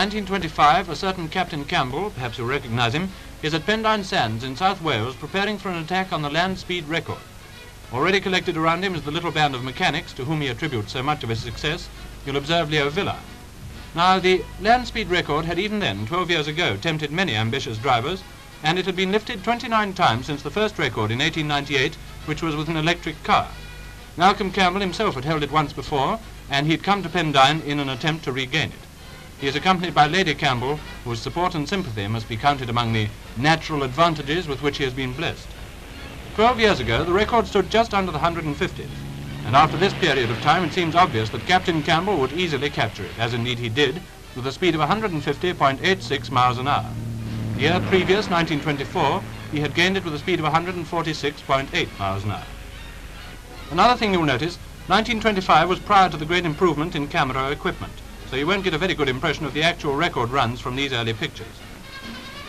1925, a certain Captain Campbell, perhaps you'll recognize him, is at Pendine Sands in South Wales preparing for an attack on the land speed record. Already collected around him is the little band of mechanics to whom he attributes so much of his success. You'll observe Leo Villa. Now, the land speed record had even then, 12 years ago, tempted many ambitious drivers, and it had been lifted 29 times since the first record in 1898, which was with an electric car. Malcolm Campbell himself had held it once before, and he'd come to Pendine in an attempt to regain it. He is accompanied by Lady Campbell, whose support and sympathy must be counted among the natural advantages with which he has been blessed. 12 years ago, the record stood just under the 150th, and after this period of time, it seems obvious that Captain Campbell would easily capture it, as indeed he did, with a speed of 150.86 miles an hour. The year previous, 1924, he had gained it with a speed of 146.8 miles an hour. Another thing you'll notice, 1925 was prior to the great improvement in camera equipment, so you won't get a very good impression of the actual record runs from these early pictures.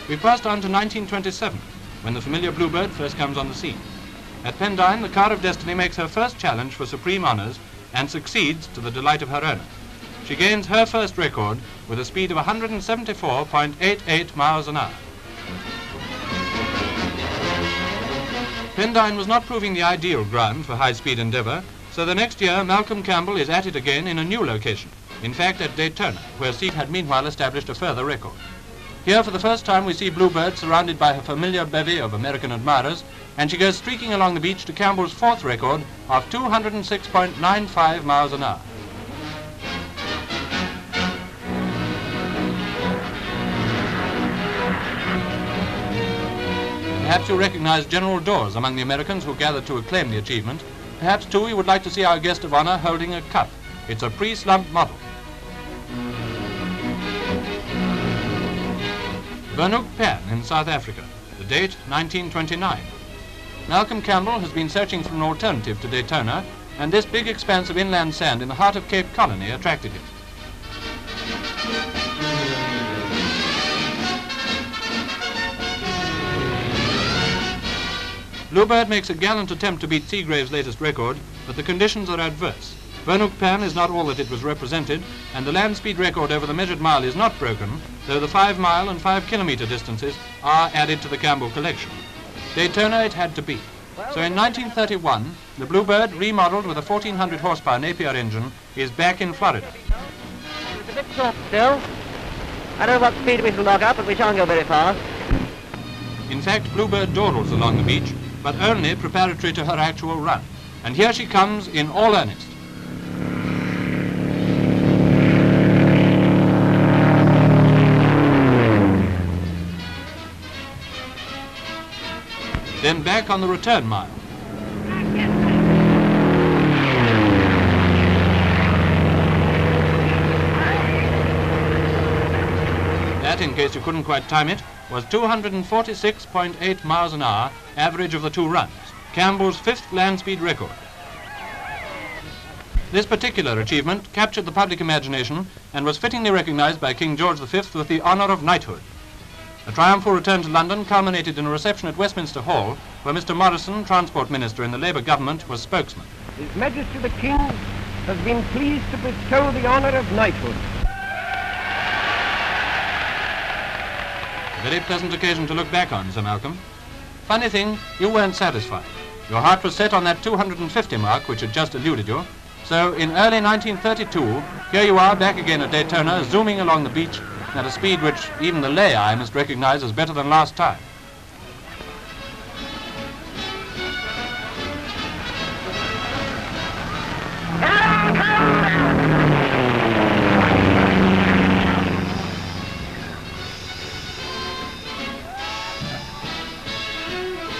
We passed on to 1927, when the familiar Bluebird first comes on the scene. At Pendine, the car of destiny makes her first challenge for supreme honors and succeeds to the delight of her owner. She gains her first record with a speed of 174.88 miles an hour. Pendine was not proving the ideal ground for high-speed endeavor, so the next year Malcolm Campbell is at it again in a new location, in fact at Daytona, where Steve had meanwhile established a further record. Here for the first time we see Bluebird surrounded by her familiar bevy of American admirers, and she goes streaking along the beach to Campbell's fourth record of 206.95 miles an hour. Perhaps you'll recognize General Dawes among the Americans who gathered to acclaim the achievement. Perhaps, too, you would like to see our guest of honor holding a cup. It's a pre-slump model. Burnhoek Pan in South Africa, the date 1929. Malcolm Campbell has been searching for an alternative to Daytona, and this big expanse of inland sand in the heart of Cape Colony attracted him. Bluebird makes a gallant attempt to beat Seagrave's latest record, but the conditions are adverse. Burnhoek Pan is not all that it was represented, and the land speed record over the measured mile is not broken, though the 5-mile and 5-kilometer distances are added to the Campbell collection. Daytona it had to be. So in 1931, the Bluebird, remodeled with a 1400 horsepower Napier engine, is back in Florida. It's a bit soft still. I don't know what speed we can lock up, but we shan't go very fast. In fact, Bluebird dawdles along the beach, but only preparatory to her actual run. And here she comes in all earnest. Then back on the return mile. That, in case you couldn't quite time it, was 246.8 miles an hour, average of the two runs, Campbell's 5th land speed record. This particular achievement captured the public imagination and was fittingly recognized by King George V with the honor of knighthood. A triumphal return to London culminated in a reception at Westminster Hall, where Mr. Morrison, Transport Minister in the Labour government, was spokesman. His Majesty the King has been pleased to bestow the honor of knighthood. A very pleasant occasion to look back on, Sir Malcolm. Funny thing, you weren't satisfied. Your heart was set on that 250 mark, which had just eluded you. So in early 1932, here you are back again at Daytona, zooming along the beach at a speed which even the lay eye must recognize as better than last time.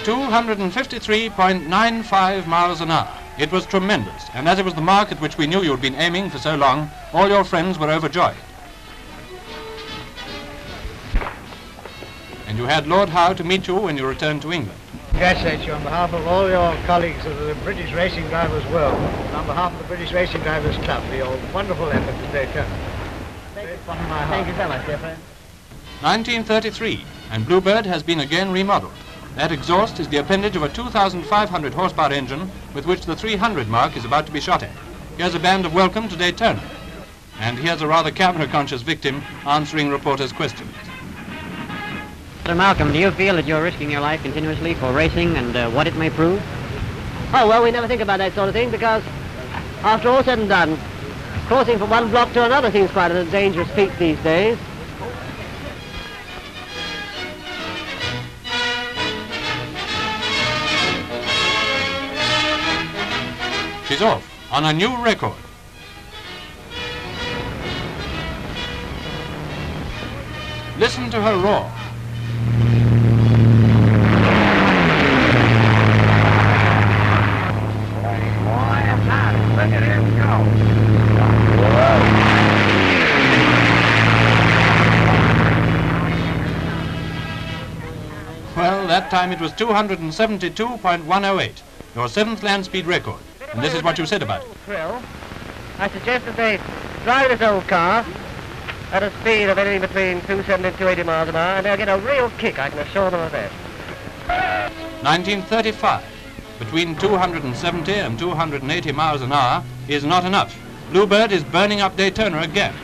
.253.95 miles an hour. It was tremendous, and as it was the mark at which we knew you had been aiming for so long, all your friends were overjoyed. And you had Lord Howe to meet you when you returned to England. Congratulate you on behalf of all your colleagues of the British Racing Drivers World, and on behalf of the British Racing Drivers Club for your wonderful effort in Daytona. Thank you so much, dear friend. 1933, and Bluebird has been again remodeled. That exhaust is the appendage of a 2,500 horsepower engine with which the 300 mark is about to be shot at. Here's a band of welcome to Daytona. And here's a rather camera-conscious victim answering reporters' questions. Sir Malcolm, do you feel that you're risking your life continuously for racing and what it may prove? Oh, well, we never think about that sort of thing because, after all said and done, crossing from one block to another seems quite a dangerous feat these days. She's off on a new record. Listen to her roar. Well, that time it was 272.108, your seventh land speed record. And this is what you said about it. Thrill. I suggest that they drive this old car at a speed of anything between 270 and 280 miles an hour, and they'll get a real kick, I can assure them of that. 1935. Between 270 and 280 miles an hour is not enough. Bluebird is burning up Daytona again.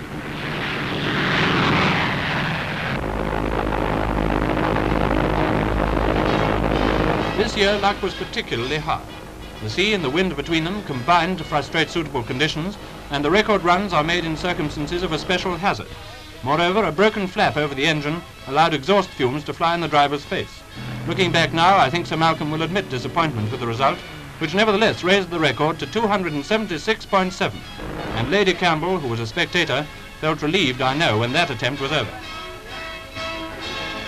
This year, luck was particularly hard. The sea and the wind between them combined to frustrate suitable conditions, and the record runs are made in circumstances of a special hazard. Moreover, a broken flap over the engine allowed exhaust fumes to fly in the driver's face. Looking back now, I think Sir Malcolm will admit disappointment with the result, which nevertheless raised the record to 276.7. And Lady Campbell, who was a spectator, felt relieved, I know, when that attempt was over.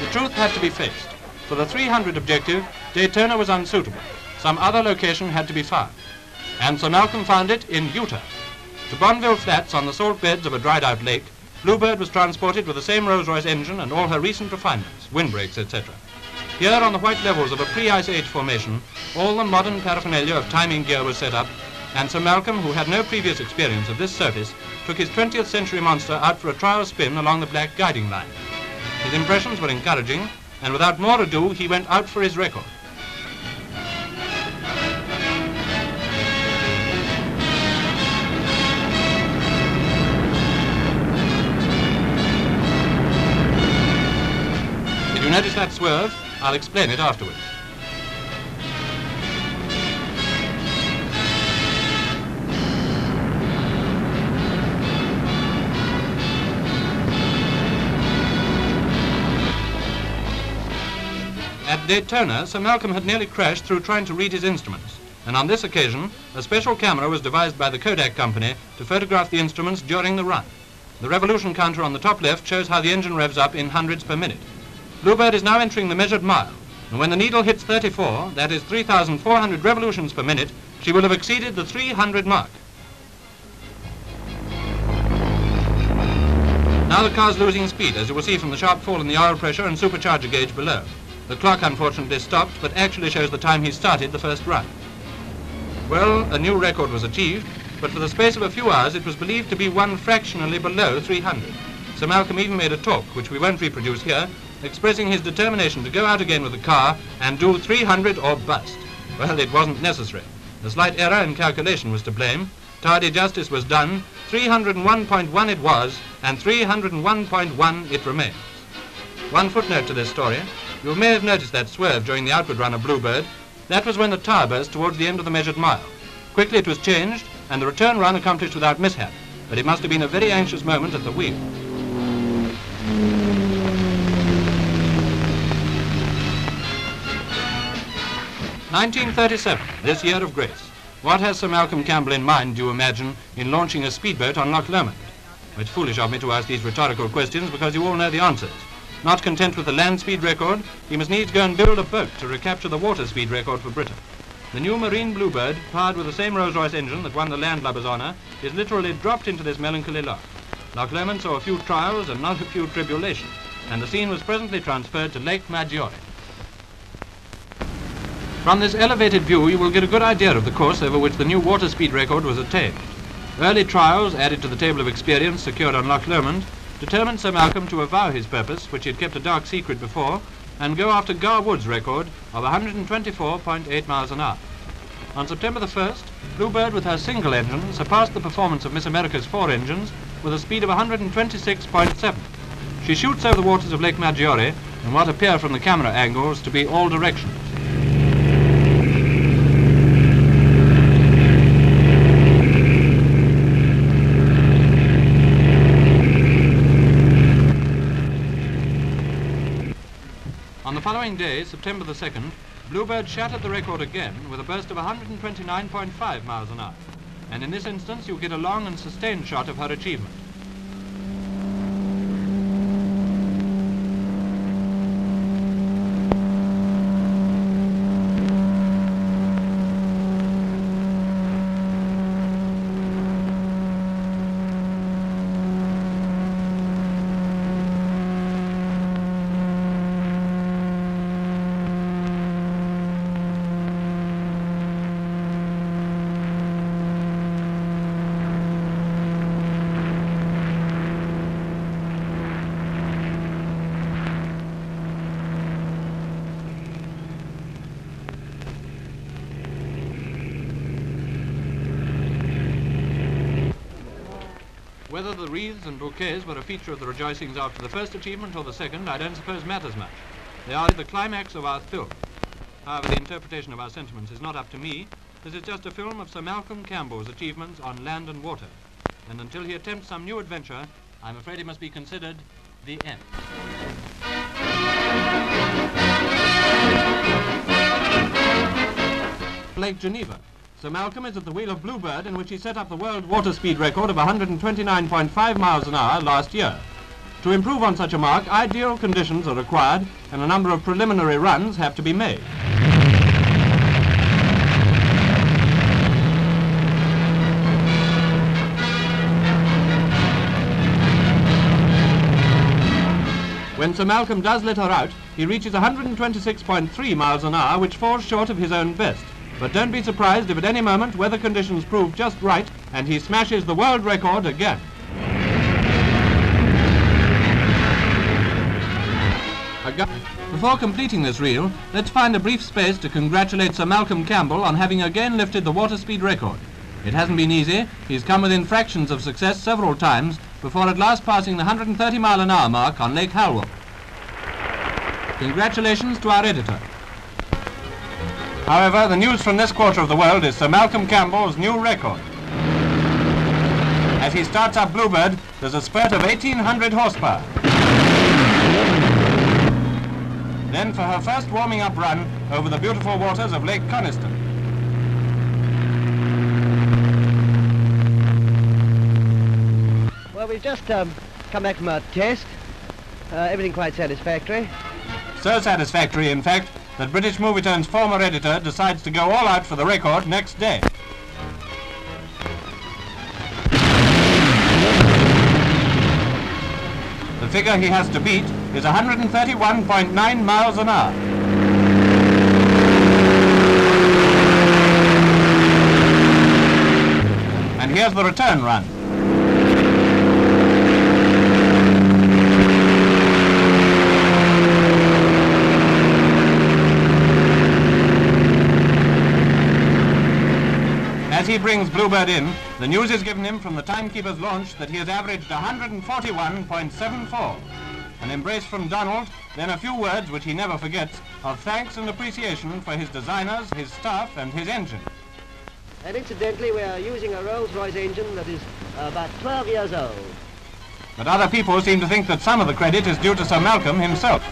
The truth had to be faced. For the 300 objective, Daytona was unsuitable. Some other location had to be found. And Sir Malcolm found it in Utah. To Bonneville Flats on the salt beds of a dried-out lake, Bluebird was transported with the same Rolls-Royce engine and all her recent refinements, windbreaks, etc. Here on the white levels of a pre-Ice Age formation, all the modern paraphernalia of timing gear was set up, and Sir Malcolm, who had no previous experience of this surface, took his 20th century monster out for a trial spin along the black guiding line. His impressions were encouraging, and without more ado, he went out for his record. Did you notice that swerve? I'll explain it afterwards. At Daytona, Sir Malcolm had nearly crashed through trying to read his instruments, and on this occasion, a special camera was devised by the Kodak company to photograph the instruments during the run. The revolution counter on the top left shows how the engine revs up in hundreds per minute. Bluebird is now entering the measured mile, and when the needle hits 34, that is 3,400 revolutions per minute, she will have exceeded the 300 mark. Now the car's losing speed, as you will see from the sharp fall in the oil pressure and supercharger gauge below. The clock unfortunately stopped, but actually shows the time he started the first run. Well, a new record was achieved, but for the space of a few hours it was believed to be one fractionally below 300. Sir Malcolm even made a talk, which we won't reproduce here, expressing his determination to go out again with the car and do 300 or bust. Well, it wasn't necessary. A slight error in calculation was to blame. Tardy justice was done. 301.1 it was, and 301.1 it remains. One footnote to this story. You may have noticed that swerve during the outward run of Bluebird. That was when the tire burst towards the end of the measured mile. Quickly it was changed, and the return run accomplished without mishap. But it must have been a very anxious moment at the wheel. "1937, this year of grace. What has Sir Malcolm Campbell in mind, do you imagine, in launching a speedboat on Loch Lomand? It's foolish of me to ask these rhetorical questions because you all know the answers. Not content with the land speed record, he must needs go and build a boat to recapture the water speed record for Britain. The new marine Bluebird, powered with the same Rolls-Royce engine that won the landlubber's honour, is literally dropped into this melancholy loch. Loch Lomand saw a few trials and not a few tribulations, and the scene was presently transferred to Lake Maggiore. From this elevated view, you will get a good idea of the course over which the new water speed record was attained. Early trials, added to the table of experience secured on Loch Lomand, determined Sir Malcolm to avow his purpose, which he had kept a dark secret before, and go after Garwood's record of 124.8 miles an hour. On September the 1st, Bluebird with her single engine surpassed the performance of Miss America's 4 engines with a speed of 126.7. She shoots over the waters of Lake Maggiore in what appear from the camera angles to be all directions. On the following day, September the 2nd, Bluebird shattered the record again with a burst of 129.5 miles an hour. And in this instance, you get a long and sustained shot of her achievement. Whether the wreaths and bouquets were a feature of the rejoicings after the first achievement or the second, I don't suppose matters much. They are the climax of our film. However, the interpretation of our sentiments is not up to me. This is just a film of Sir Malcolm Campbell's achievements on land and water. And until he attempts some new adventure, I'm afraid it must be considered the end. Lake Geneva. Sir Malcolm is at the wheel of Bluebird, in which he set up the world water speed record of 129.5 miles an hour last year. To improve on such a mark, ideal conditions are required and a number of preliminary runs have to be made. When Sir Malcolm does let her out, he reaches 126.3 miles an hour, which falls short of his own best. But don't be surprised if at any moment weather conditions prove just right and he smashes the world record again. Before completing this reel, let's find a brief space to congratulate Sir Malcolm Campbell on having again lifted the water speed record. It hasn't been easy. He's come within fractions of success several times before at last passing the 130 mile an hour mark on Lake Halwell. Congratulations to our editor. However, the news from this quarter of the world is Sir Malcolm Campbell's new record. As he starts up Bluebird, there's a spurt of 1,800 horsepower. Then for her first warming-up run over the beautiful waters of Lake Coniston. Well, we've just come back from our test. Everything quite satisfactory. So satisfactory, in fact, that British Movietone's former editor decides to go all out for the record next day. The figure he has to beat is 131.9 miles an hour. And here's the return run. As he brings Bluebird in, the news is given him from the timekeeper's launch that he has averaged 141.74. An embrace from Donald, then a few words which he never forgets of thanks and appreciation for his designers, his staff and his engine. And incidentally, we are using a Rolls-Royce engine that is about 12 years old. But other people seem to think that some of the credit is due to Sir Malcolm himself.